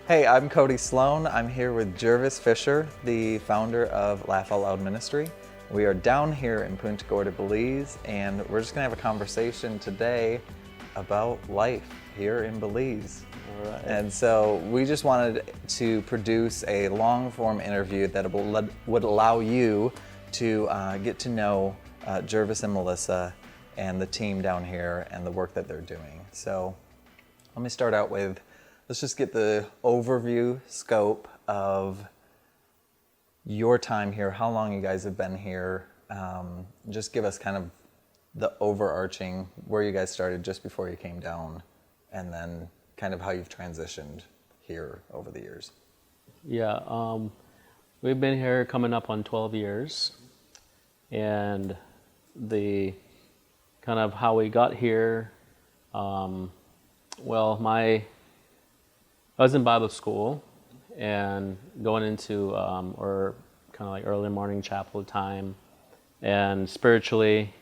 Hey, I'm Coty Sloan. I'm here with Jervis Fisher, the founder of Laugh Out Loud Ministry. We are down here in Punta Gorda, Belize, and we're just going to have a conversation today about life here in Belize. All right. And so we just wanted to produce a long-form interview that would allow you to get to know Jervis and Melissa and the team down here and the work that they're doing. So let me start out with, let's just get the overview scope of your time here, how long you guys have been here. Just give us kind of the overarching, where you guys started just before you came down, and then kind of how you've transitioned here over the years. Yeah, we've been here coming up on 12 years, and the kind of how we got here, I was in Bible school and going into or kind of like early morning chapel time, and spiritually,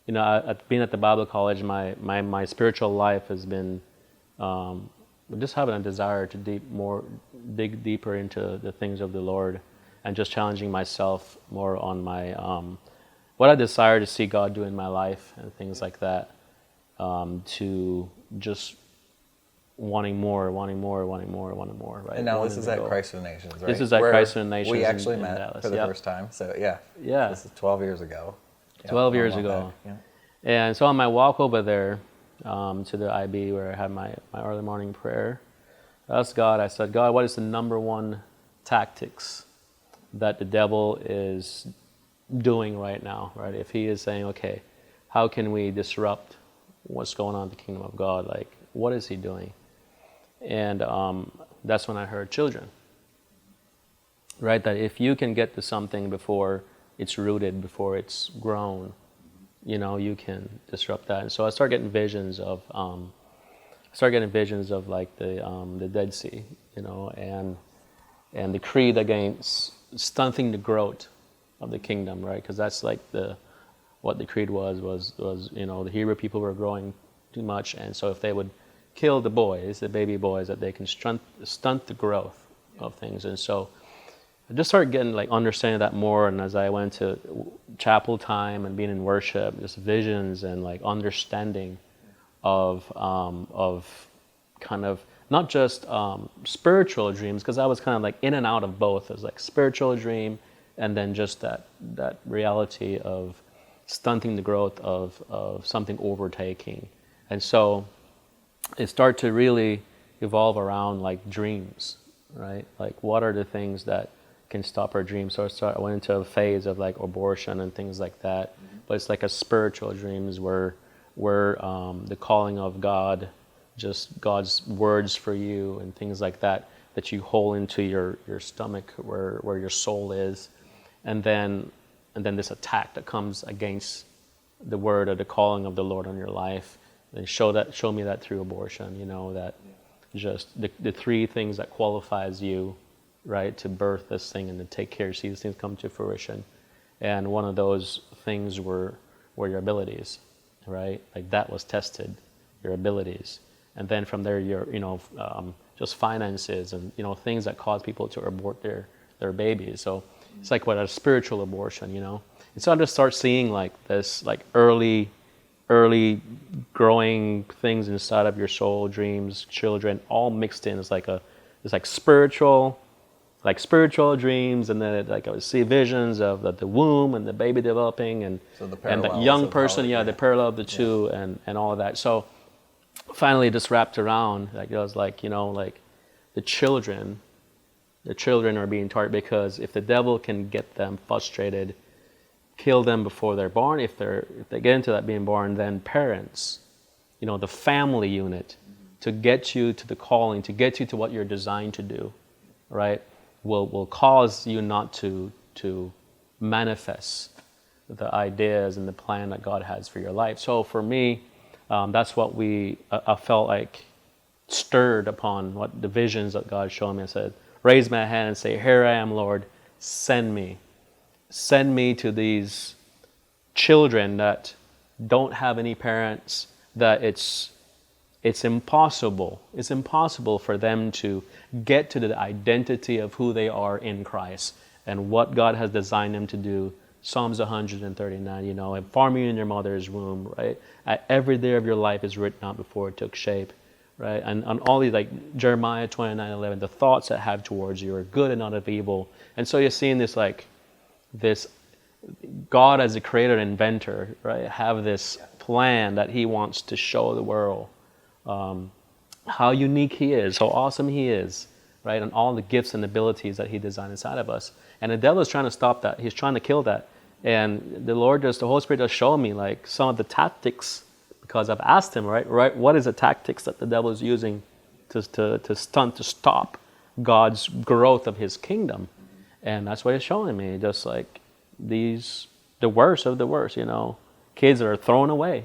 being at the Bible college, my spiritual life has been just having a desire to dig deeper into the things of the Lord, and just challenging myself more on my what I desire to see God do in my life and things like that, to just wanting more, right? And now this is at Christ for the Nations, right? This is at Christ for the Nations. We actually in met Dallas. for the first time, so yeah. This is 12 years ago. 12 years ago. Yeah. And so on my walk over there to the IB where I had my early morning prayer, I asked God, I said, God, what is the number one tactics that the devil is doing right now, right? If he is saying, okay, how can we disrupt what's going on in the kingdom of God? Like, what is he doing? And that's when I heard children, right? That if you can get to something before it's rooted, before it's grown, you can disrupt that. And so I started getting visions of like the Dead Sea, and the creed against stunting the growth of the kingdom, right? Because that's like what the creed was the Hebrew people were growing too much, and so if they would kill the boys, the baby boys, that they can stunt the growth of things. And so I just started getting understanding that more, and as I went to chapel time and being in worship, just visions and understanding of kind of not just spiritual dreams, because I was kind of in and out of both. It was spiritual dream, and then just that reality of stunting the growth of something overtaking. And so it started to really evolve around dreams, right? What are the things that can stop our dreams? So I went into a phase of abortion and things like that. But it's a spiritual dreams where the calling of God, just God's words for you and things like that you hold into your stomach where your soul is. And then this attack that comes against the word or the calling of the Lord on your life. And show me that through abortion, that just the three things that qualifies you, right, to birth this thing and to take care, see these things come to fruition. And one of those things were your abilities, right? That was tested, your abilities. And then from there, your just finances and things that cause people to abort their babies. So it's what a spiritual abortion, And so I just start seeing this early growing things inside of your soul, dreams, children, all mixed in. It's spiritual dreams, and then I would see visions of the womb and the baby developing, and the young person, the parallel of the two, and all of that. So finally, just wrapped around, it was the children are being targeted, because if the devil can get them frustrated, kill them before they're born. If they get into that being born, then parents, the family unit, to get you to the calling, to get you to what you're designed to do, right, will cause you not to manifest the ideas and the plan that God has for your life. So for me, that's what I felt stirred upon, what the visions that God showed me. I said, raise my hand and say, here I am, Lord, send me. Send me to these children that don't have any parents, that it's it's impossible. It's impossible for them to get to the identity of who they are in Christ and what God has designed them to do. Psalms 139, you know, and form you in your mother's womb, right? Every day of your life is written out before it took shape, right? And on all these, like Jeremiah 29:11, the thoughts that I have towards you are good and not of evil. And so you're seeing this, like, this God as a creator and inventor, right? Have this plan that he wants to show the world how unique he is, how awesome he is, right? And all the gifts and abilities that he designed inside of us. And the devil is trying to stop that. He's trying to kill that. And the Holy Spirit just showed me like some of the tactics, because I've asked him, right? What is the tactics that the devil is using to stop God's growth of his kingdom? And that's what he's showing me. Just like the worst of the worst, you know, kids that are thrown away.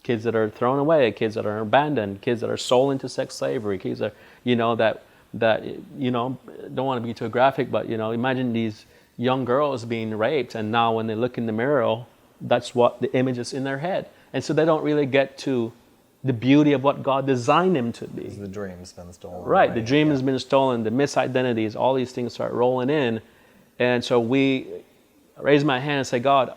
Kids that are thrown away, kids that are abandoned, kids that are sold into sex slavery, kids that, you know, that you know, don't want to be too graphic, but, you know, imagine these young girls being raped, and now when they look in the mirror, that's what the image is in their head. And so they don't really get to the beauty of what God designed them to be. The dream's been stolen. Right, the dream has been stolen, the misidentities, all these things start rolling in. And so I raise my hand and say, God,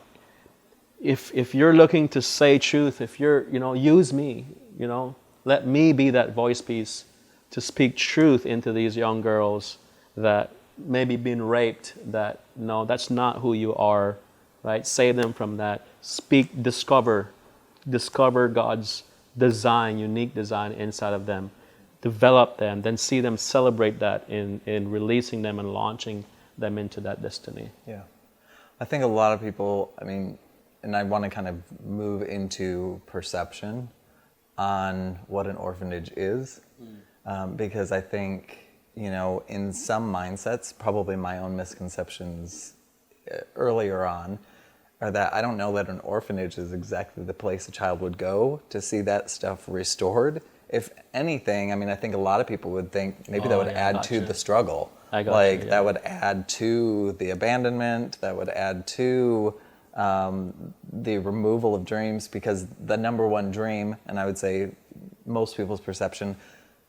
if you're looking to say truth, if you're, you know, use me, you know, let me be that voice piece to speak truth into these young girls that maybe been raped, that no, that's not who you are, right? Save them from that. Discover God's design, unique design inside of them. Develop them, then see them celebrate that in releasing them and launching them into that destiny. Yeah. I think a lot of people, I mean, and I want to kind of move into perception on what an orphanage is, because I think, you know, in some mindsets, probably my own misconceptions earlier on, are that I don't know that an orphanage is exactly the place a child would go to see that stuff restored. If anything, I mean, I think a lot of people would think maybe that would add to the struggle. That would add to the abandonment, that would add to the removal of dreams, because the number one dream, and I would say most people's perception,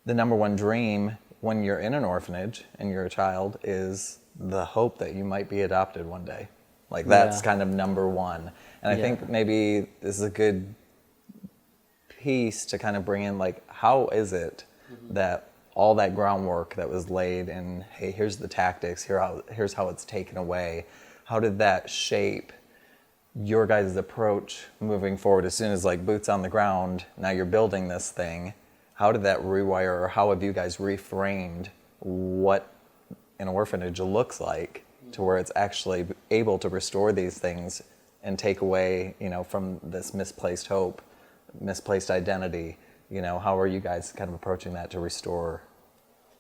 the number one dream when you're in an orphanage and you're a child is the hope that you might be adopted one day. Like that's kind of number one. And I think maybe this is a good piece to kind of bring in, like, how is it that all that groundwork that was laid in, hey, here's the tactics, here's how it's taken away, how did that shape your guys' approach moving forward? As soon as, like, boots on the ground, now you're building this thing, how did that rewire, or how have you guys reframed what an orphanage looks like to where it's actually able to restore these things and take away, you know, from this misplaced hope, misplaced identity? You know, how are you guys kind of approaching that to restore?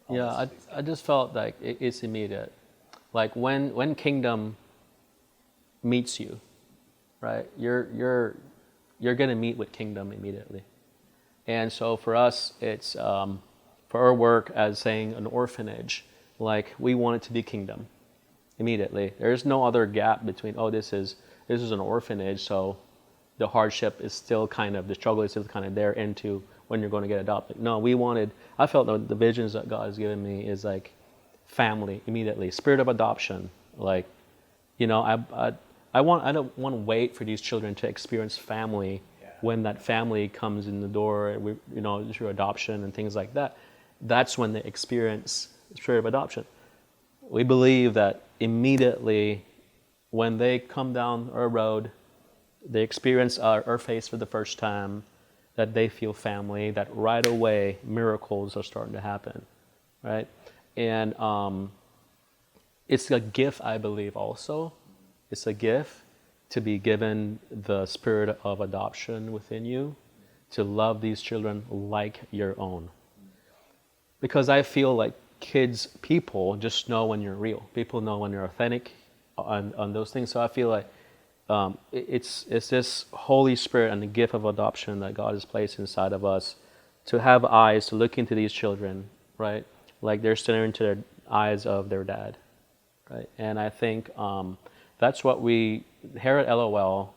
I just felt like it's immediate. Like when kingdom meets you, right? You're gonna meet with kingdom immediately. And so for us, it's for our work as saying an orphanage, like we want it to be kingdom immediately. There's no other gap between, oh, this is an orphanage, so the hardship is still kind of, the struggle is still kind of there into when you're going to get adopted. No, I felt the visions that God has given me is like family immediately, spirit of adoption. Like, you know, I don't want to wait for these children to experience family when that family comes in the door, you know, through adoption and things like that. That's when they experience the spirit of adoption. We believe that immediately when they come down our road, they experience our face for the first time, that they feel family, that right away miracles are starting to happen, right? And it's a gift, I believe, also. It's a gift to be given the spirit of adoption within you, to love these children like your own. Because I feel like people just know when you're real. People know when you're authentic on those things. So I feel like it's this Holy Spirit and the gift of adoption that God has placed inside of us, to have eyes to look into these children, right? Like they're staring into the eyes of their dad, right? And I think that's what we, here at LOL,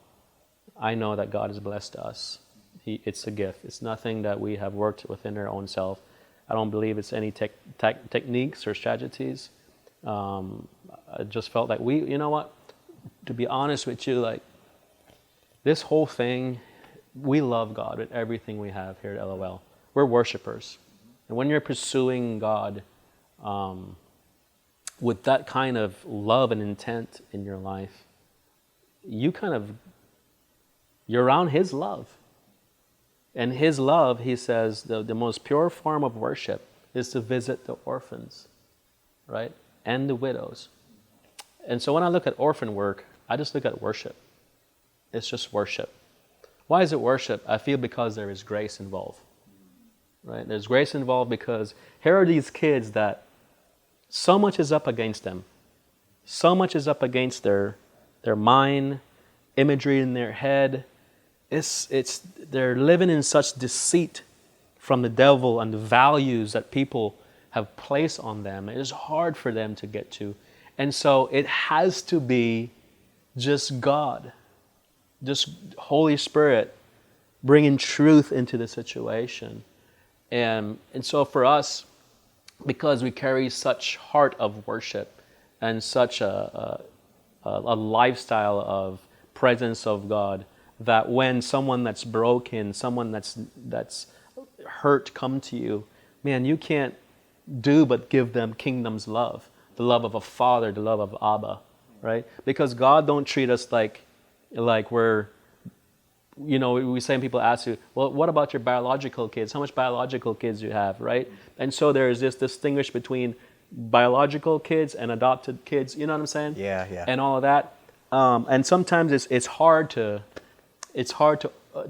I know that God has blessed us. It's a gift. It's nothing that we have worked within our own self. I don't believe it's any techniques or strategies. I just felt like you know what? To be honest with you, like this whole thing, we love God with everything we have here at LOL. We're worshipers. And when you're pursuing God with that kind of love and intent in your life, you're around His love. And His love, He says, the most pure form of worship is to visit the orphans, right? And the widows. And so when I look at orphan work, I just look at worship. It's just worship. Why is it worship? I feel because there is grace involved. Right? There's grace involved because here are these kids that so much is up against them. So much is up against their mind, imagery in their head. They're living in such deceit from the devil and the values that people have placed on them. It is hard for them to get to. And so it has to be just God, just Holy Spirit bringing truth into the situation. And so for us, because we carry such heart of worship and such a lifestyle of presence of God, that when someone that's broken, someone that's hurt come to you, man, you can't do but give them kingdom's love, the love of a father, the love of Abba, right? Because God don't treat us like we're, you know, we say, people ask you, well, what about your biological kids? How much biological kids do you have, right? And so there is this distinguish between biological kids and adopted kids, you know what I'm saying? Yeah, yeah. And all of that. And sometimes it's hard to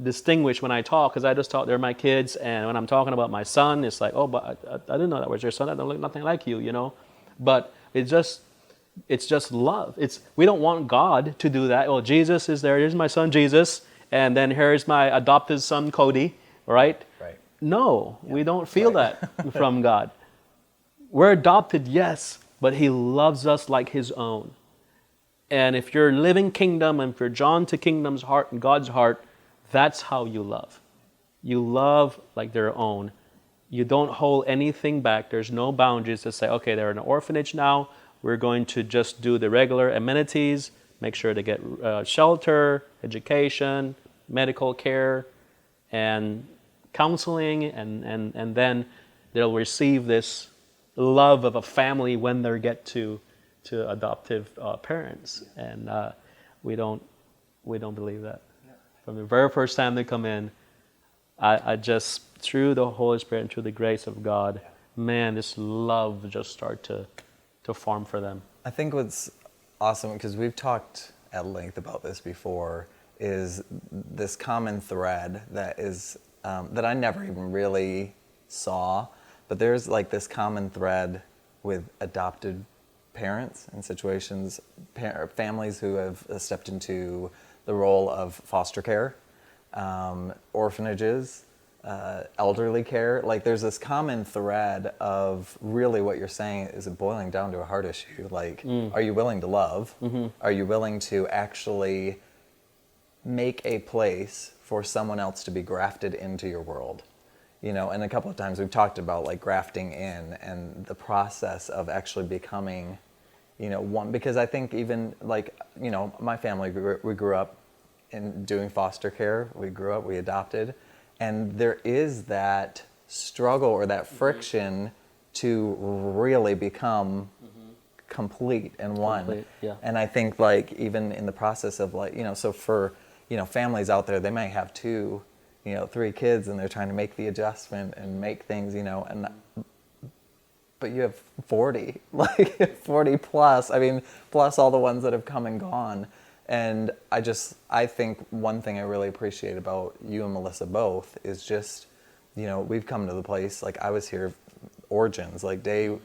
distinguish when I talk, because I just talk, they're my kids, and when I'm talking about my son, it's like, oh, but I didn't know that was your son. I don't look nothing like you, you know? But it's just love. We don't want God to do that. Oh, Jesus is there. Here's my son, Jesus. And then here's my adopted son, Coty, right? Right. No, we don't feel that from God. We're adopted, yes, but He loves us like His own. And if you're living kingdom, and if you're drawn to kingdom's heart and God's heart, that's how you love. You love like their own. You don't hold anything back. There's no boundaries to say, okay, they're in an orphanage now. We're going to just do the regular amenities, make sure they get shelter, education, medical care, and counseling, and then they'll receive this love of a family when they get to adoptive parents. And we don't believe that. From the very first time they come in, I just, through the Holy Spirit and through the grace of God, man, this love just start to form for them. I think what's awesome, because we've talked at length about this before, is this common thread that is that I never even really saw, but there's like this common thread with adopted parents in situations, families who have stepped into the role of foster care, orphanages, elderly care. Like there's this common thread of really what you're saying is boiling down to a heart issue. Like, are you willing to love? Mm-hmm. Are you willing to actually make a place for someone else to be grafted into your world? You know, and a couple of times we've talked about like grafting in and the process of actually becoming, you know, one. Because I think even like, you know, my family, we grew up in doing foster care. We adopted. And there is that struggle or that friction to really become complete and one. Yeah. And I think like even in the process of like, you know, so for, you know, families out there, they might have 2, you know, 3 kids, and they're trying to make the adjustment and make things, you know, and but you have 40, like 40 plus, I mean, plus all the ones that have come and gone. And I think one thing I really appreciate about you and Melissa both is just, you know, we've come to the place, like I was here, origins, like day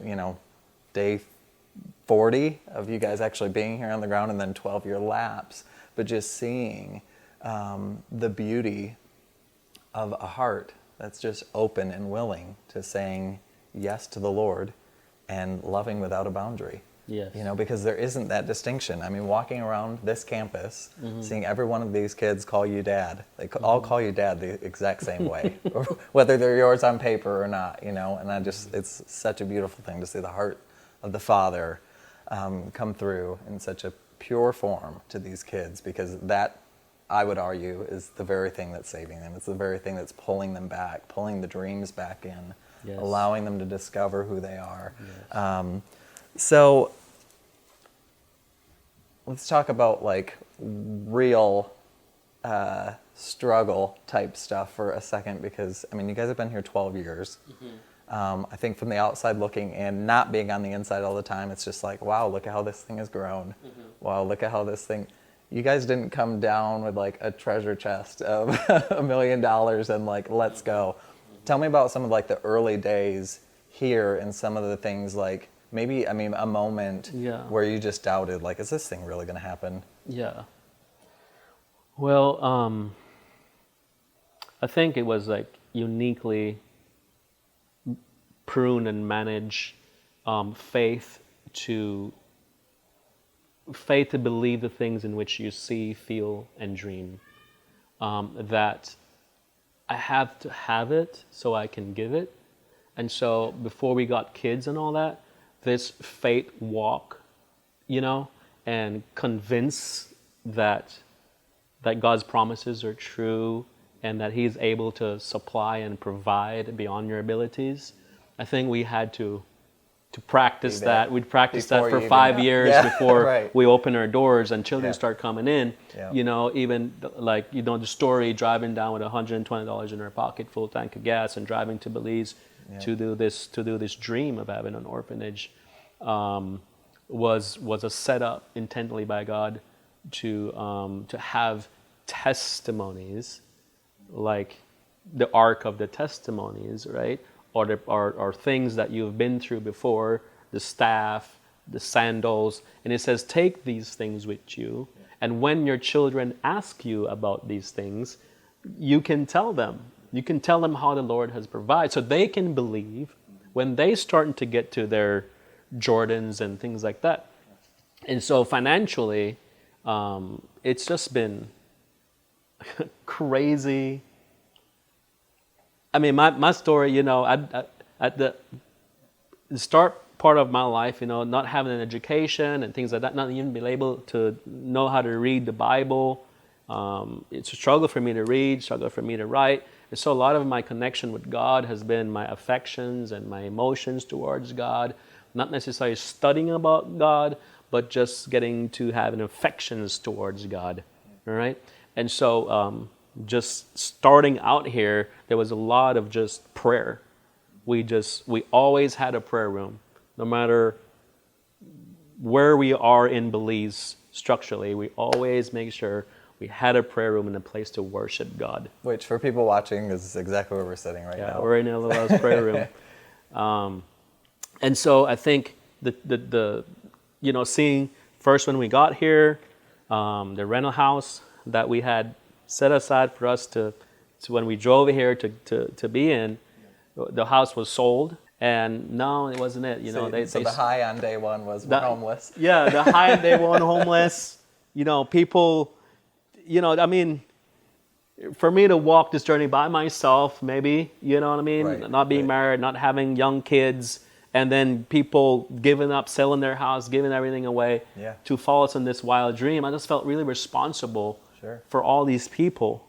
40 of you guys actually being here on the ground, and then 12-year lapse, but just seeing the beauty of a heart that's just open and willing to saying yes to the Lord and loving without a boundary. Yes. You know, because there isn't that distinction. I mean, walking around this campus, seeing every one of these kids call you dad. They all call you dad the exact same way, whether they're yours on paper or not, you know. And it's such a beautiful thing to see the heart of the Father come through in such a pure form to these kids, because that, I would argue, is the very thing that's saving them. It's the very thing that's pulling them back, pulling the dreams back in, Yes. allowing them to discover who they are. Yes. So let's talk about like real struggle type stuff for a second, because I mean, you guys have been here 12 years. I think from the outside looking in, not being on the inside all the time, it's just like, wow, look at how this thing has grown. Wow, look at how this thing. You guys didn't come down with like a treasure chest of $1 million and like, let's go. Tell me about some of like the early days here and some of the things, like maybe, I mean, a moment where you just doubted, like, is this thing really going to happen? Yeah. Well, I think it was like uniquely prune and manage faith to believe the things in which you see, feel, and dream. That I have to have it so I can give it. And so before we got kids and all that, this faith walk, you know, and convince that God's promises are true and that He's able to supply and provide beyond your abilities. I think we had to practice that. We'd practice that for 5 years before we open our doors and children start coming in. You know, even like, you know, the story, driving down with $120 in our pocket, full tank of gas, and driving to Belize to do this dream of having an orphanage, was a setup intently by God to have testimonies, like the ark of the testimonies, right? Or things that you've been through before, the staff, the sandals. And it says, take these things with you. And when your children ask you about these things, you can tell them. You can tell them how the Lord has provided, so they can believe when they start to get to their Jordans and things like that. And so financially, it's just been crazy. I mean, my story, you know, at the start part of my life, you know, not having an education and things like that, not even being able to know how to read the Bible. It's a struggle for me to read, struggle for me to write. And so a lot of my connection with God has been my affections and my emotions towards God, not necessarily studying about God, but just getting to have an affections towards God, all right? And so just starting out here, there was a lot of just prayer. We always had a prayer room. No matter where we are in Belize structurally, we always make sure we had a prayer room and a place to worship God. Which, for people watching, is exactly where we're sitting right now. Yeah, we're in a little house prayer room. And so I think the you know, seeing first when we got here, the rental house that we had set aside for us to when we drove here to be in, the house was sold. And no, it wasn't it. You know, so the high on day one was we're homeless. Yeah, the high on day one, homeless. You know, people. You know, I mean, for me to walk this journey by myself, maybe, you know what I mean? Right, not being married, not having young kids, and then people giving up, selling their house, giving everything away to follow us in this wild dream. I just felt really responsible for all these people.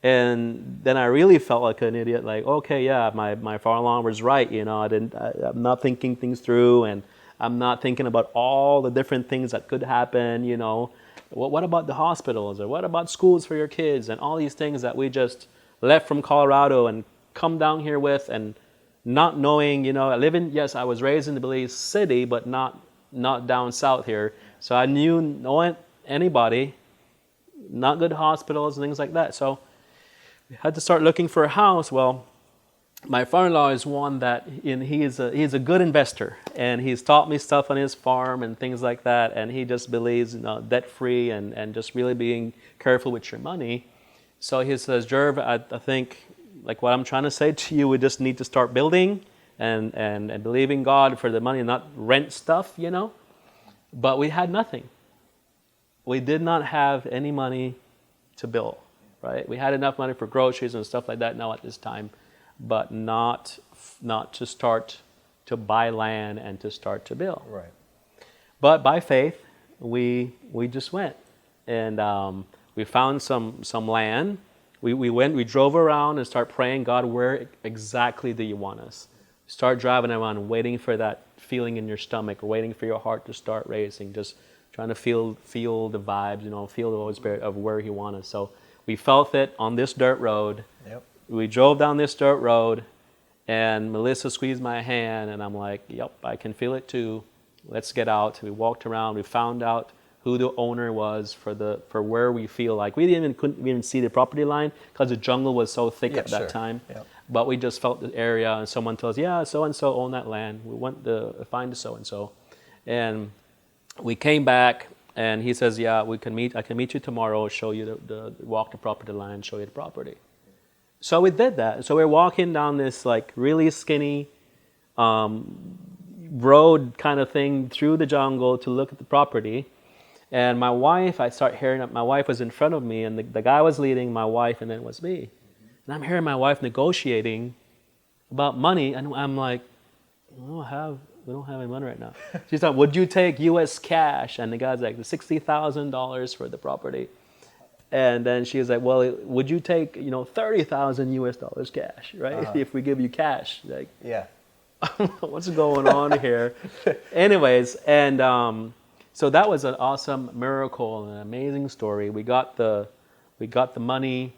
And then I really felt like an idiot, like, okay, yeah, my father-in-law was right, you know, I'm not thinking things through, and I'm not thinking about all the different things that could happen, you know. What about the hospitals, or what about schools for your kids, and all these things that we just left from Colorado and come down here with, and not knowing, you know, I was raised in the Belize City, but not down south here. So I knew no anybody, not good hospitals and things like that. So we had to start looking for a house. Well, my father-in-law is one that he's a good investor, and he's taught me stuff on his farm and things like that, and he just believes, you know, debt-free and just really being careful with your money. So he says, Jerv, I think, like what I'm trying to say to you, we just need to start building and believing God for the money and not rent stuff, you know. But we had nothing. We did not have any money to build, right? We had enough money for groceries and stuff like that now at this time, but not to start to buy land and to start to build. Right. But by faith, we just went, and we found some land. We drove around and started praying, God, where exactly do you want us? Start driving around, waiting for that feeling in your stomach, or waiting for your heart to start racing, just trying to feel the vibes, feel the Holy Spirit of where He wants us. So we felt it on this dirt road. Yep. We drove down this dirt road, and Melissa squeezed my hand, and I'm like, yep, I can feel it too. Let's get out. We walked around. We found out who the owner was for where we feel like. We couldn't even see the property line because the jungle was so thick at that time. Yep. But we just felt the area, and someone tells us, yeah, so-and-so owned that land. We went to find the so-and-so. And we came back, and he says, yeah, I can meet you tomorrow, show you walk the property line, show you the property. So we did that. So we're walking down this like really skinny road kind of thing through the jungle to look at the property. And my wife, I start hearing that my wife was in front of me, and the guy was leading my wife, and then it was me. And I'm hearing my wife negotiating about money, and I'm like, we don't have any money right now. She's like, would you take U.S. cash? And the guy's like, $60,000 for the property. And then she's like, well, would you take, $30,000 US cash, right? If we give you cash, like, yeah. What's going on here? Anyways, and so that was an awesome miracle and an amazing story. We got the money.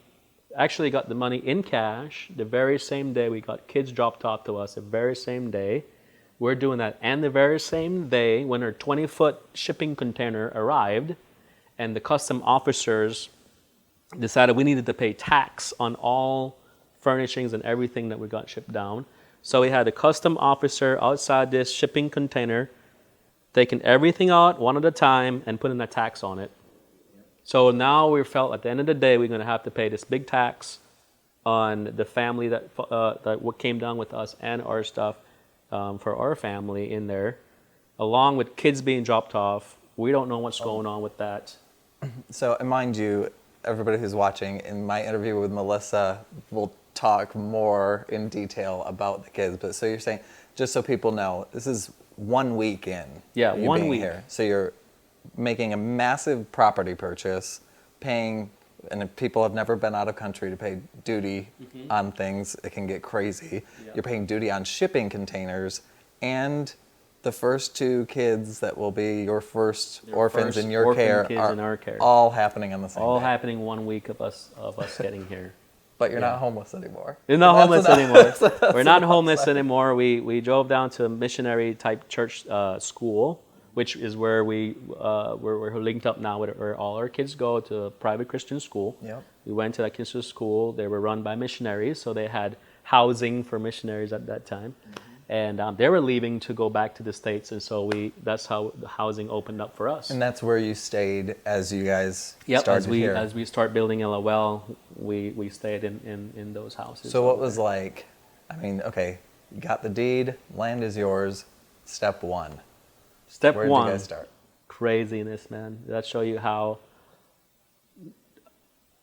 Actually got the money in cash the very same day. We got kids dropped off to us the very same day. We're doing that. And the very same day when our 20-foot shipping container arrived, and the custom officers decided we needed to pay tax on all furnishings and everything that we got shipped down. So we had a custom officer outside this shipping container taking everything out one at a time and putting a tax on it. So now we felt at the end of the day we're going to have to pay this big tax on the family that came down with us and our stuff for our family in there, along with kids being dropped off. We don't know what's going on with that. So, and mind you, everybody who's watching, in my interview with Melissa, we'll talk more in detail about the kids. But so you're saying, just so people know, this is 1 week in. Yeah, 1 week. Here. So you're making a massive property purchase, paying, and if people have never been out of country to pay duty on things, it can get crazy. Yeah. You're paying duty on shipping containers, and the first 2 kids that will be your first orphans in your care are all happening on the same day. All happening 1 week of us getting here. But you're not homeless anymore. You're not homeless anymore. We're not homeless anymore. We drove down to a missionary type church school, which is where we're linked up now with where all our kids go to a private Christian school. Yep. We went to that Christian school. They were run by missionaries, so they had housing for missionaries at that time. And they were leaving to go back to the States, and so that's how the housing opened up for us. And that's where you stayed as you guys started here. As we start building LOL, we stayed in those houses. So what was like, I mean, okay, you got the deed, land is yours, step 1. Step Where 1. Where did you guys start? Craziness, man. That show you how,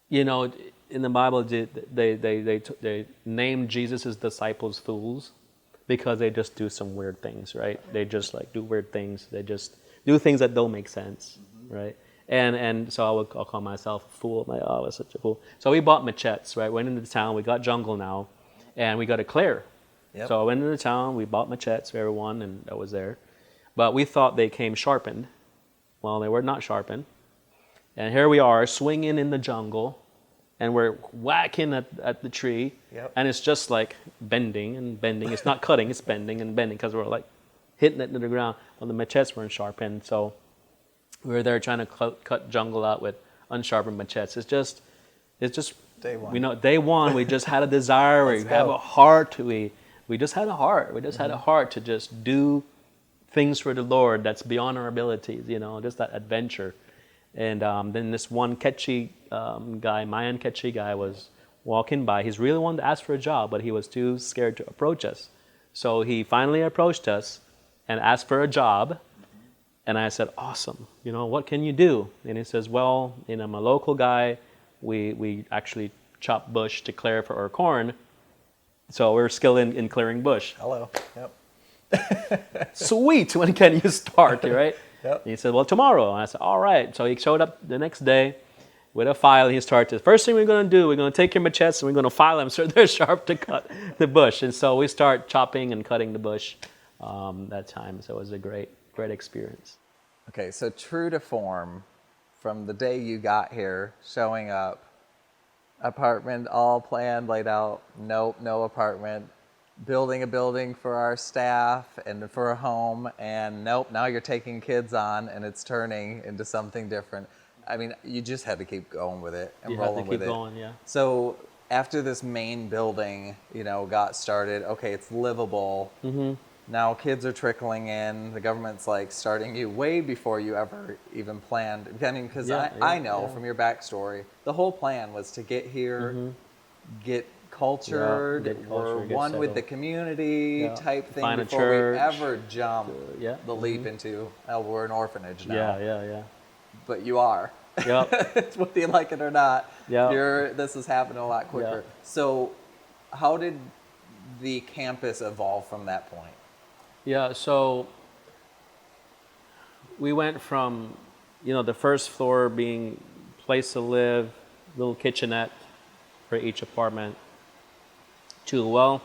in the Bible, they named Jesus' disciples fools, because they just do some weird things, right? They just do weird things. They just do things that don't make sense, right? And so I'll call myself a fool. I was such a fool. So we bought machetes, right? Went into town. We got jungle now, and we got a clear. Yep. So I went into town. We bought machetes for everyone, and that was there. But we thought they came sharpened. Well, they were not sharpened. And here we are swinging in the jungle, and we're whacking at the tree, and it's just like bending and bending. It's not cutting, it's bending and bending, because we're like hitting it to the ground. Well, the machetes weren't sharpened, so we were there trying to cut jungle out with unsharpened machetes. It's just day one. Day one, we just had a desire. We have a heart. We just had a heart. We just had a heart to just do things for the Lord that's beyond our abilities. Just that adventure. And then this one catchy guy, Mayan catchy guy, was walking by. He's really wanted to ask for a job, but he was too scared to approach us. So he finally approached us and asked for a job. And I said, awesome, what can you do? And he says, well, I'm a local guy. We actually chop bush to clear for our corn. So we're skilled in clearing bush. Hello. Yep. Sweet, when can you start, right? Yep. And he said, well, tomorrow. And I said, all right. So he showed up the next day with a file. He started, first thing we're going to do, we're going to take your machetes and we're going to file them so they're sharp to cut the bush. And so we start chopping and cutting the bush that time. So it was a great experience. Okay, so true to form, from the day you got here, showing up, apartment all planned, laid out, nope, no apartment, building a building for our staff and for a home, and nope, now you're taking kids on and it's turning into something different. I mean, you just had to keep going with it and rolling with it. You had to keep going, yeah. So after this main building, got started, okay, it's livable. Mm-hmm. Now kids are trickling in. The government's like starting you way before you ever even planned. I mean, because I know from your backstory, the whole plan was to get here, get cultured, or one settled with the community type thing Find before a we church, ever jump the leap into, we're an orphanage now. Yeah. But you are. Yep. Whether you like it or not, Yep. this is happening a lot quicker. Yep. So how did the campus evolve from that point? Yeah, so we went from, the first floor being place to live, little kitchenette for each apartment, to, well,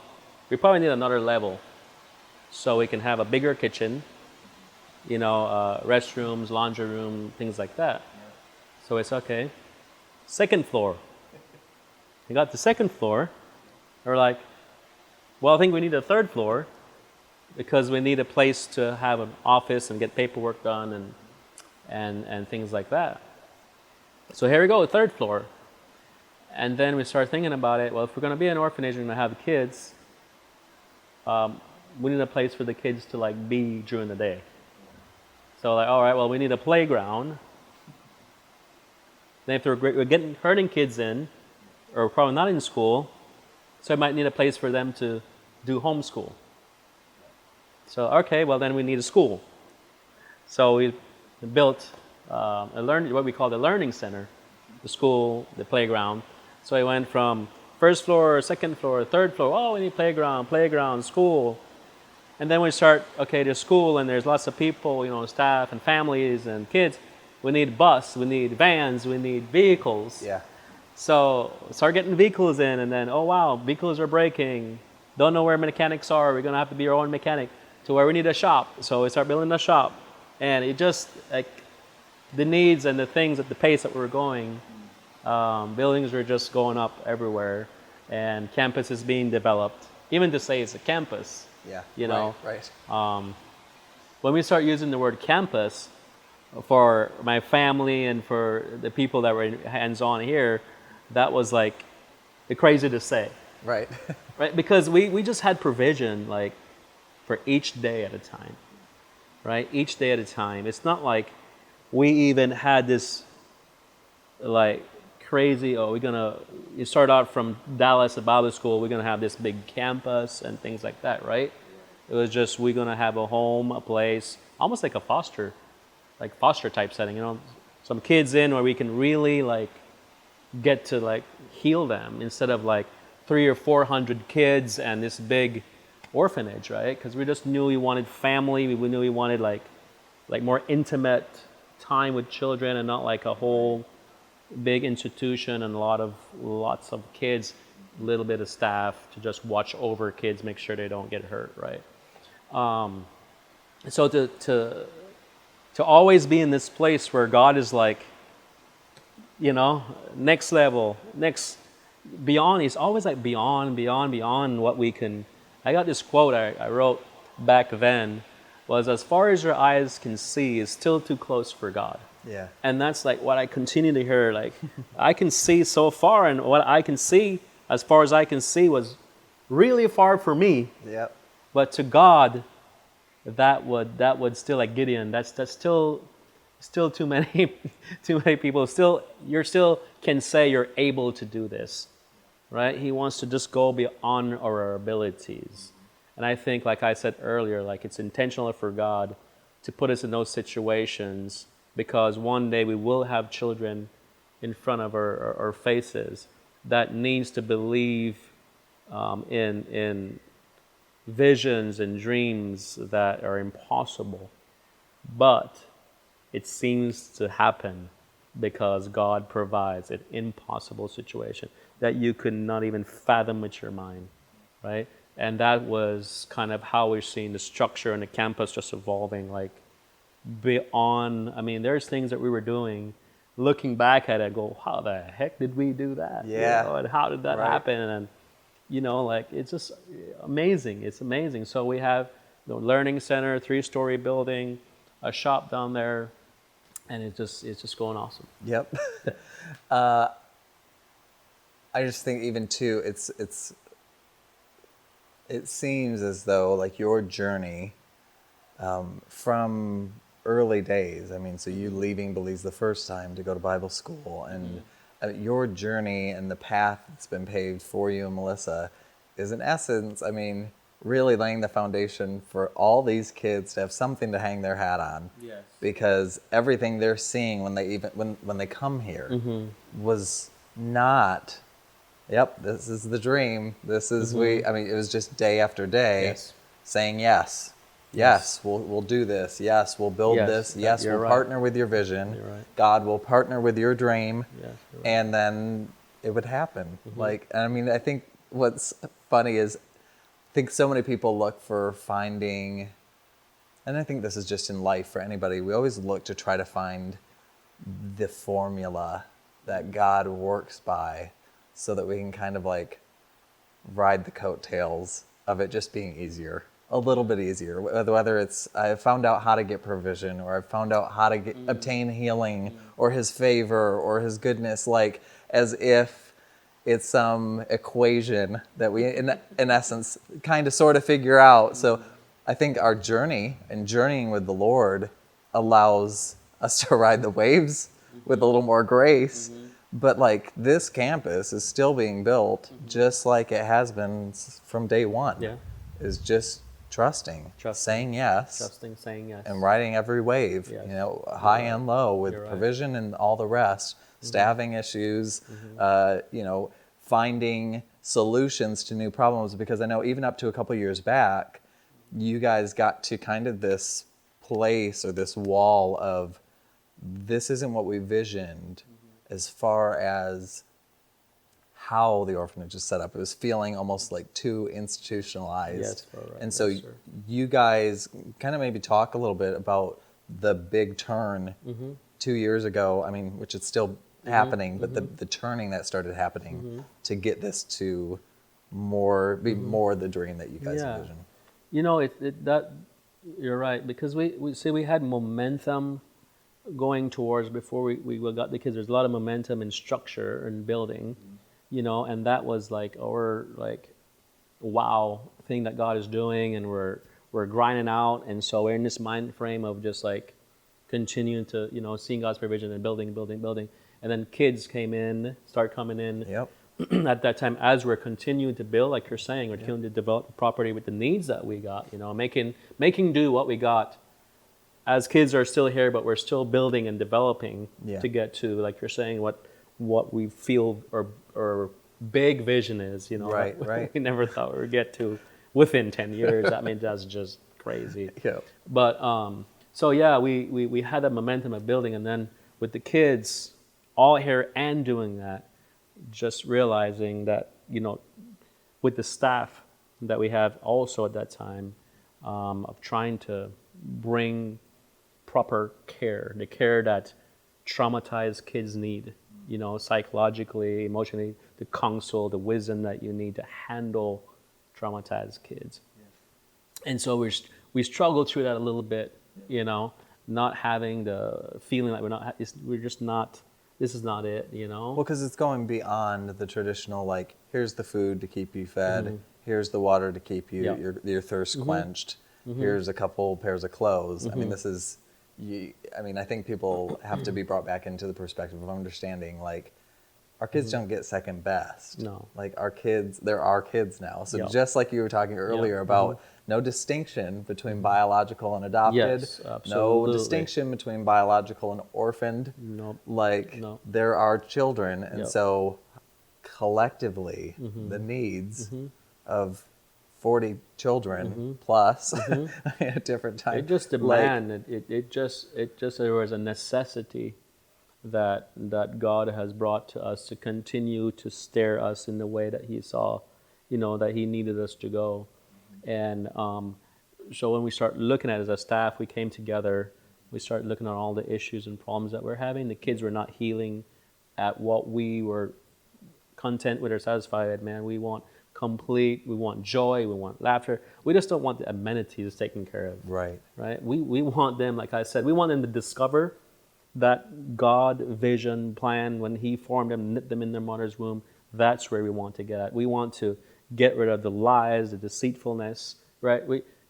we probably need another level so we can have a bigger kitchen, restrooms, laundry room, things like that. So it's okay. Second floor. We got the second floor. We're like, well, I think we need a third floor, because we need a place to have an office and get paperwork done and things like that. So here we go, third floor. And then we start thinking about it, well, if we're going to be an orphanage and we're going to have kids, we need a place for the kids to be during the day. So all right, well, we need a playground. Then if we're getting herding kids in, or probably not in school, so I might need a place for them to do homeschool. So, okay, well then we need a school. So we built what we call the learning center, the school, the playground. So we went from first floor, second floor, third floor, oh, we need playground, school. And then we start, okay, there's school and there's lots of people, staff and families and kids. We need bus, we need vans, we need vehicles. Yeah. So start getting vehicles in, and then, oh wow, vehicles are breaking. Don't know where mechanics are, we're going to have to be our own mechanic. To where we need a shop. So we start building a shop. And it just, the needs and the things at the pace that we're going, buildings were just going up everywhere. And campus is being developed. Even to say it's a campus. Yeah, right. When we start using the word campus, for my family and for the people that were hands-on here, that was crazy to say. Right. Right? Because we just had provision, for each day at a time, right? Each day at a time. It's not like we even had this crazy, you start out from Dallas at Bible school, we're going to have this big campus and things like that, right? It was just, we're going to have a home, a place, almost like a foster type setting, some kids in where we can really get to heal them instead of 300 or 400 kids and this big orphanage, right? Because we just knew we wanted family. We knew we wanted more intimate time with children, and not a whole big institution and lots of kids, a little bit of staff to just watch over kids, make sure they don't get hurt, right? So to always be in this place where God is next level, beyond. He's always beyond what we can. I got this quote I wrote back then, was, as far as your eyes can see is still too close for God. Yeah. And that's what I continue to hear. I can see so far, and what I can see, as far as I can see, was really far for me. Yep. But to God, that would still, Gideon, that's still too many people. You still can say you're able to do this. Right? He wants to just go beyond our abilities. And I think, like I said earlier, it's intentional for God to put us in those situations, because one day we will have children in front of our faces that needs to believe in visions and dreams that are impossible, but it seems to happen because God provides an impossible situation that you could not even fathom with your mind, right? And that was kind of how we're seeing the structure and the campus just evolving, like beyond. I mean, there's things that we were doing, looking back at it, go, how the heck did we do that? Yeah. You know, and how did that happen? And you know, like, it's just amazing. It's amazing. So we have the learning center, 3-story building, a shop down there, and it's just going awesome. Yep. I just think even too, it seems as though like your journey from early days. I mean, so you leaving Belize the first time to go to Bible school, and your journey and the path that's been paved for you and Melissa is in essence, I mean, really laying the foundation for all these kids to have something to hang their hat on. Yes. Because everything they're seeing when they come here was not, yep, this is the dream. This is I mean, it was just day after day saying yes. Yes, we'll do this. Yes, we'll build this. Yes, we'll partner with your vision. God will partner with your dream. Yes, and then it would happen. Like, I mean, I think what's funny is I think so many people look for finding, and I think this is just in life for anybody, we always look to try to find the formula that God works by so that we can kind of like ride the coattails of it just being easier. A little bit easier, whether it's I found out how to get provision, or I found out how to obtain healing, or his favor, or his goodness, like as if it's some equation that we, in essence, kind of sort of figure out. So I think our journey and journeying with the Lord allows us to ride the waves with a little more grace. But like this campus is still being built just like it has been from day one. Yeah. Is just trusting, saying yes, saying yes, and riding every wave, you know, high and low, with provision and all the rest, staffing issues, you know, finding solutions to new problems. Because I know even up to a couple years back, you guys got to kind of this place or this wall of this isn't what we visioned as far as how the orphanage is set up. It was feeling almost like too institutionalized. And so you guys kind of maybe talk a little bit about the big turn 2 years ago, I mean, which is still happening, but the turning that started happening to get this to be more the dream that you guys envision. You know, that you're right, because we had momentum going towards, before we got the kids, there's a lot of momentum and structure and building. You know, and that was like our wow thing that God is doing, and we're grinding out, and so we're in this mind frame of just like continuing to, you know, seeing God's provision and building, and then kids start coming in. Yep. At that time, as we're continuing to build, like you're saying, we're continuing to develop the property with the needs that we got. You know, making do what we got. As kids are still here, but we're still building and developing to get to, like you're saying, what we feel or big vision is, you know. Right. We never thought we would get to within 10 years. I mean, that's just crazy. But so yeah, we had that momentum of building, and then with the kids all here and doing that, just realizing that, you know, with the staff that we have also at that time, of trying to bring proper care, the care that traumatized kids need, you know, psychologically, emotionally, the counsel, the wisdom that you need to handle traumatized kids. And so we struggled through that a little bit, you know, not having the feeling like we're just not, this is not it, you know. Well, because it's going beyond the traditional, like, here's the food to keep you fed, here's the water to keep you your thirst quenched, here's a couple pairs of clothes. I mean, this is, I think people have to be brought back into the perspective of understanding, like, our kids don't get second best. No. Like our kids, they're our kids now. So Yep. just like you were talking earlier about no distinction between biological and adopted, Yes, no absolutely. distinction between biological and orphaned. Nope. Like No. there are children, and Yep. so collectively the needs of 40 children plus at different times. It just demanded. It just there was a necessity that God has brought to us to continue to steer us in the way that He saw, that He needed us to go. And so when we start looking at it as a staff, we came together. We started looking at all the issues and problems that we're having. The kids were not healing at what we were content with or satisfied. Man, we want complete. We want joy. We want laughter. We just don't want the amenities taken care of. Right. Right. We want them, like I said, we want them to discover that God vision plan when He formed them, knit them in their mother's womb. That's where we want to get at. We want to get rid of the lies, the deceitfulness, right?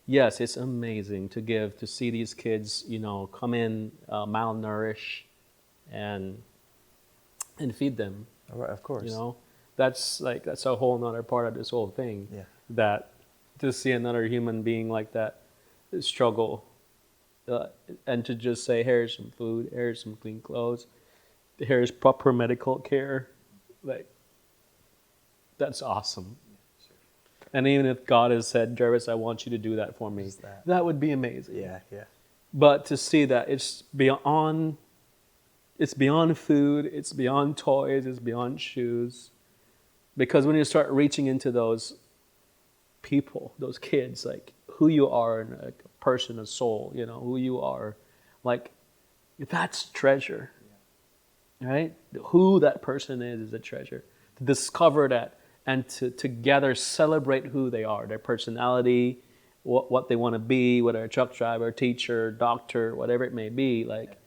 Yes, it's amazing to see these kids, come in malnourished and feed them. Of course. That's a whole nother part of this whole thing. Yeah. That to see another human being like that struggle. And to just say, here's some food, here's some clean clothes, here's proper medical care, that's awesome. And even if God has said, Jervis, I want you to do that for me, that would be amazing. Yeah. But to see that it's beyond food, it's beyond toys, it's beyond shoes. Because when you start reaching into those people, those kids, like who you are in a person, a soul, who you are, like that's treasure, right? Who that person is a treasure. To discover that and to together celebrate who they are, their personality, what they want to be, whether a truck driver, teacher, doctor, whatever it may be, like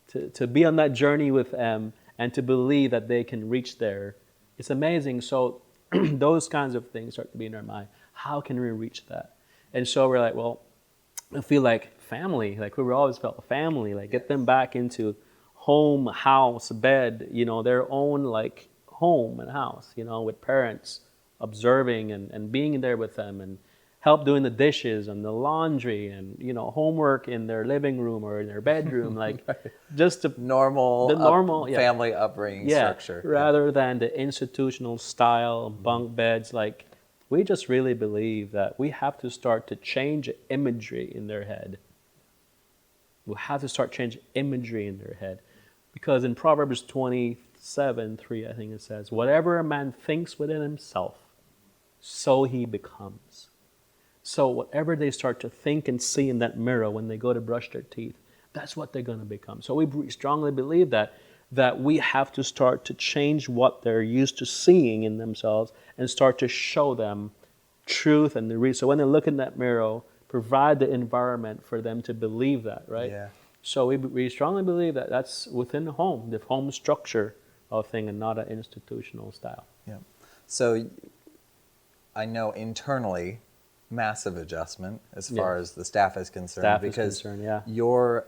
to be on that journey with them and to believe that they can reach there. It's amazing. So those kinds of things start to be in our mind. How can we reach that? And so we're like, well, I feel like family, like we always felt family, like get them back into home, house, bed, their own like home and house, with parents observing and being there with them and help doing the dishes and the laundry and, homework in their living room or in their bedroom, like just the normal family upbringing structure. Rather than the institutional style bunk beds, like we just really believe that we have to start to change imagery in their head. We have to start changing imagery in their head. Because in Proverbs 27:3, I think it says, whatever a man thinks within himself, so he becomes. So whatever they start to think and see in that mirror when they go to brush their teeth, that's what they're going to become. So we strongly believe that we have to start to change what they're used to seeing in themselves and start to show them truth and the reason. So when they look in that mirror, provide the environment for them to believe that, right? Yeah. So we strongly believe that that's within the home structure of thing and not an institutional style. Yeah. So I know internally, massive adjustment as far as the staff is concerned. Your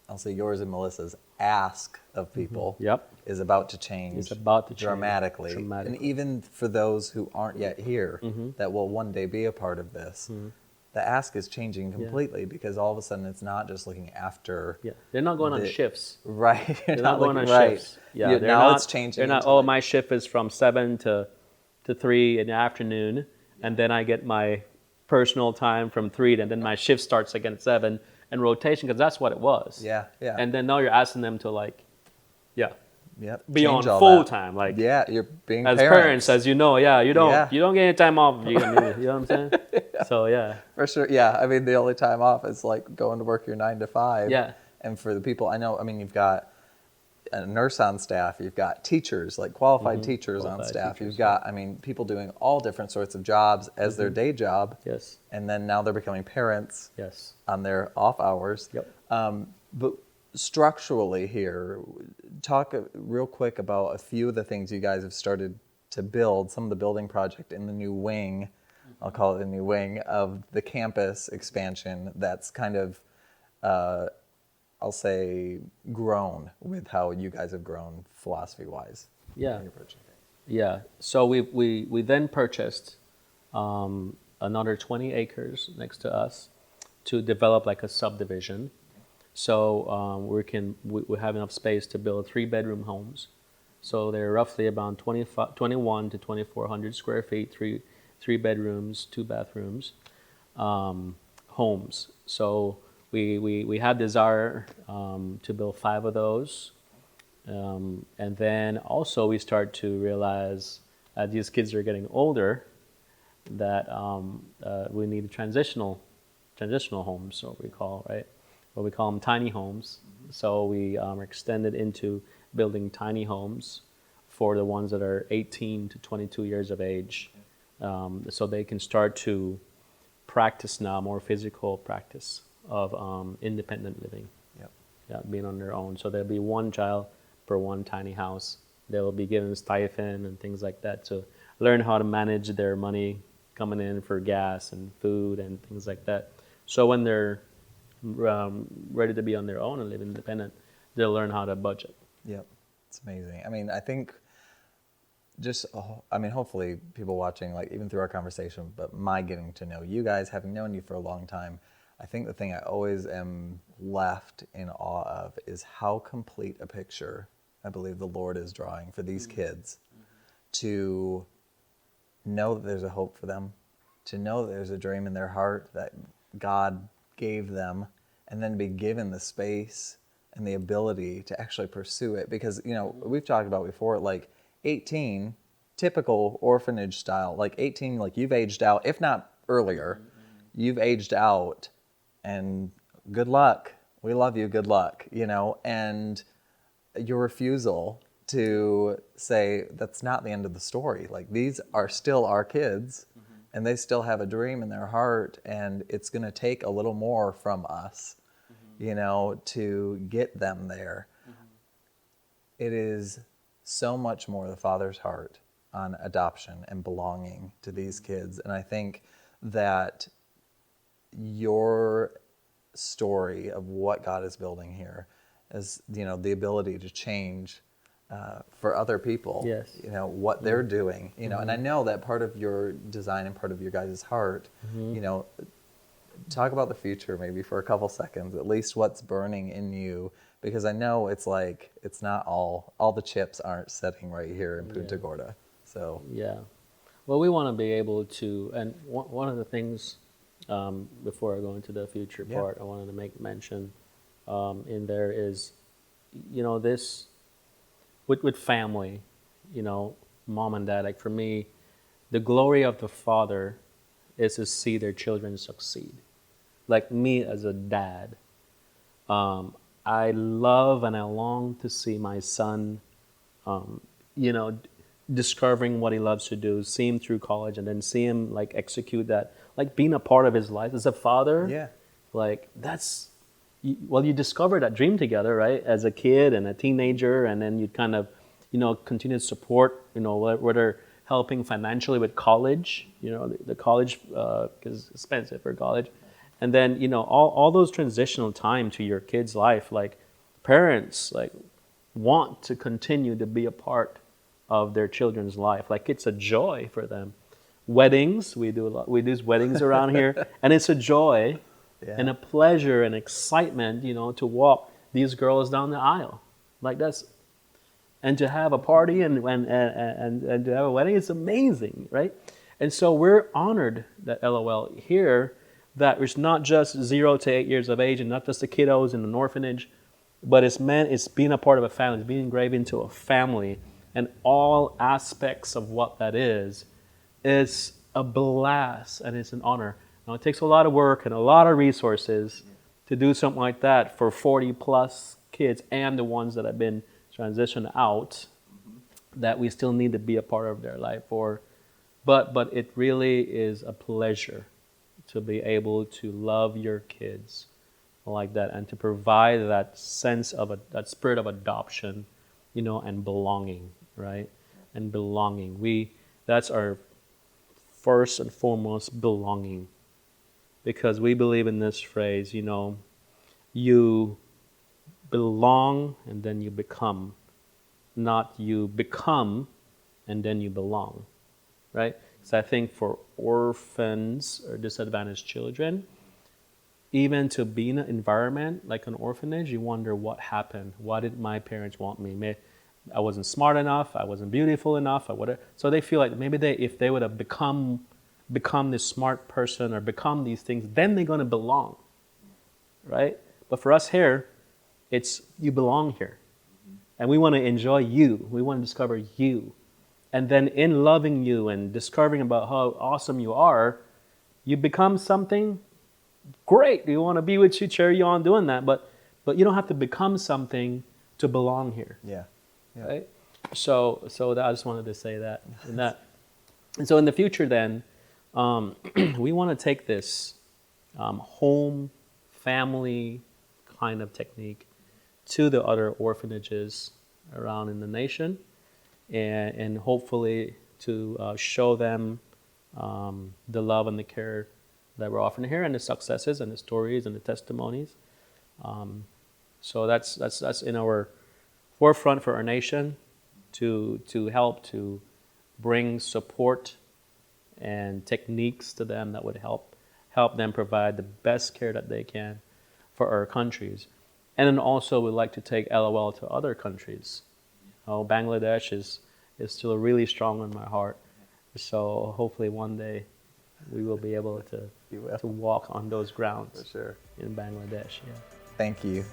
I'll say yours and Melissa's ask of people is about to change dramatically. And even for those who aren't yet here that will one day be a part of this, the ask is changing completely because all of a sudden it's not just looking after. Yeah, they're not going on shifts. Right. They're not going on shifts. Yeah, now it's changing. They're not, my shift is from 7 to 3 in the afternoon, and then I get my personal time from 3, and then my shift starts again at 7. And rotation, because that's what it was. Yeah. And then now you're asking them to be on full time, like you're being as parents, as you don't get any time off. You know what I'm saying? So for sure. Yeah, I mean the only time off is like going to work your 9 to 5. Yeah. And for the people I know, I mean you've got a nurse on staff, you've got teachers, like qualified teachers on staff. You've got, people doing all different sorts of jobs as their day job. Yes. And then now they're becoming parents. Yes. On their off hours. Yep. But structurally here, talk real quick about a few of the things you guys have started to build, some of the building project in the new wing, I'll call it the new wing, of the campus expansion that's kind of I'll say, grown with how you guys have grown philosophy-wise. Yeah. in your approach. Yeah. So we then purchased another 20 acres next to us to develop like a subdivision. So we have enough space to build 3-bedroom homes. So they're roughly about 21 to 2,400 square feet, three bedrooms, 2 bathrooms, homes. So we had desire to build 5 of those. And then also we start to realize as these kids are getting older that we need transitional homes, what we call, right? What we call them tiny homes. So we are extended into building tiny homes for the ones that are 18 to 22 years of age, so they can start to practice now more physical practice of independent living. Yep. Yeah, being on their own. So there'll be one child per one tiny house. They will be given stipend and things like that to learn how to manage their money coming in for gas and food and things like that. So when they're ready to be on their own and live independent, they'll learn how to budget. Yep, it's amazing. I mean, I think hopefully people watching, like even through our conversation, but my getting to know you guys, having known you for a long time, I think the thing I always am left in awe of is how complete a picture I believe the Lord is drawing for these kids to know that there's a hope for them, to know that there's a dream in their heart that God gave them, and then be given the space and the ability to actually pursue it. Because, we've talked about before, like 18, typical orphanage style, like 18, like you've aged out, if not earlier, you've aged out, and good luck. We love you, good luck, and your refusal to say that's not the end of the story. Like, these are still our kids, and they still have a dream in their heart, and it's going to take a little more from us, to get them there. It is so much more the Father's heart on adoption and belonging to these kids. And I think that your story of what God is building here is, the ability to change for other people, Yes. what they're doing, and I know that part of your design and part of your guys' heart, talk about the future maybe for a couple seconds, at least what's burning in you, because I know it's like, it's not all the chips aren't sitting right here in Punta Gorda. So Yeah. Well, we want to be able to, and one of the things, before I go into the future part, I wanted to make mention in there is, this, with family, mom and dad, like for me, the glory of the father is to see their children succeed. Like me as a dad, I love and I long to see my son, discovering what he loves to do, see him through college, and then see him like execute that, like being a part of his life as a father. Yeah. Like you discover that dream together, right? As a kid and a teenager, and then you kind of, continue to support, whether helping financially with college, the college, because it's expensive for college. And then, all those transitional time to your kid's life, like parents, like want to continue to be a part of their children's life. Like it's a joy for them. Weddings, we do weddings around here, and it's a joy and a pleasure and excitement, to walk these girls down the aisle. Like that's, and to have a party and to have a wedding, it's amazing, right? And so we're honored that LOL here, that it's not just 0 to 8 years of age and not just the kiddos in an orphanage, but it's being a part of a family, it's being engraved into a family, and all aspects of what that is a blast, and it's an honor. Now, it takes a lot of work and a lot of resources to do something like that for 40 plus kids and the ones that have been transitioned out that we still need to be a part of their life for. But it really is a pleasure to be able to love your kids like that and to provide that sense of that spirit of adoption, and belonging, right? And belonging. That's our first and foremost belonging. Because we believe in this phrase, you belong and then you become, not you become and then you belong, right? So I think for orphans or disadvantaged children, even to be in an environment like an orphanage, you wonder what happened. Why did my parents want me? I wasn't smart enough. I wasn't beautiful enough. Or whatever. So they feel like maybe if they would have become this smart person or become these things, then they're going to belong, right? But for us here, it's you belong here, and we want to enjoy you. We want to discover you, and then in loving you and discovering about how awesome you are, you become something great. We want to be with you, cheer you on doing that, but you don't have to become something to belong here. Yeah. Right? So that, I just wanted to say that. And so in the future then, we want to take this home, family kind of technique to the other orphanages around in the nation, and hopefully to show them the love and the care that we're offering here, and the successes and the stories and the testimonies. So that's in our forefront for our nation, to help to bring support and techniques to them that would help them provide the best care that they can for our countries. And then also we'd like to take LOL to other countries. Bangladesh is still really strong in my heart. So hopefully one day we will be able to walk on those grounds. For sure. In Bangladesh. Yeah. Thank you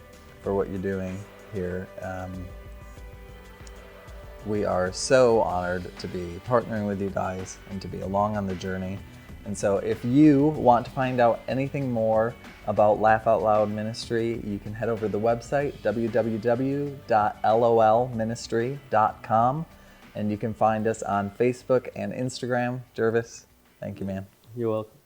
for what you're doing here. We are so honored to be partnering with you guys and to be along on the journey. And so if you want to find out anything more about Laugh Out Loud Ministry, you can head over to the website, www.lolministry.com, and you can find us on Facebook and Instagram. Jervis, thank you, man. You're welcome.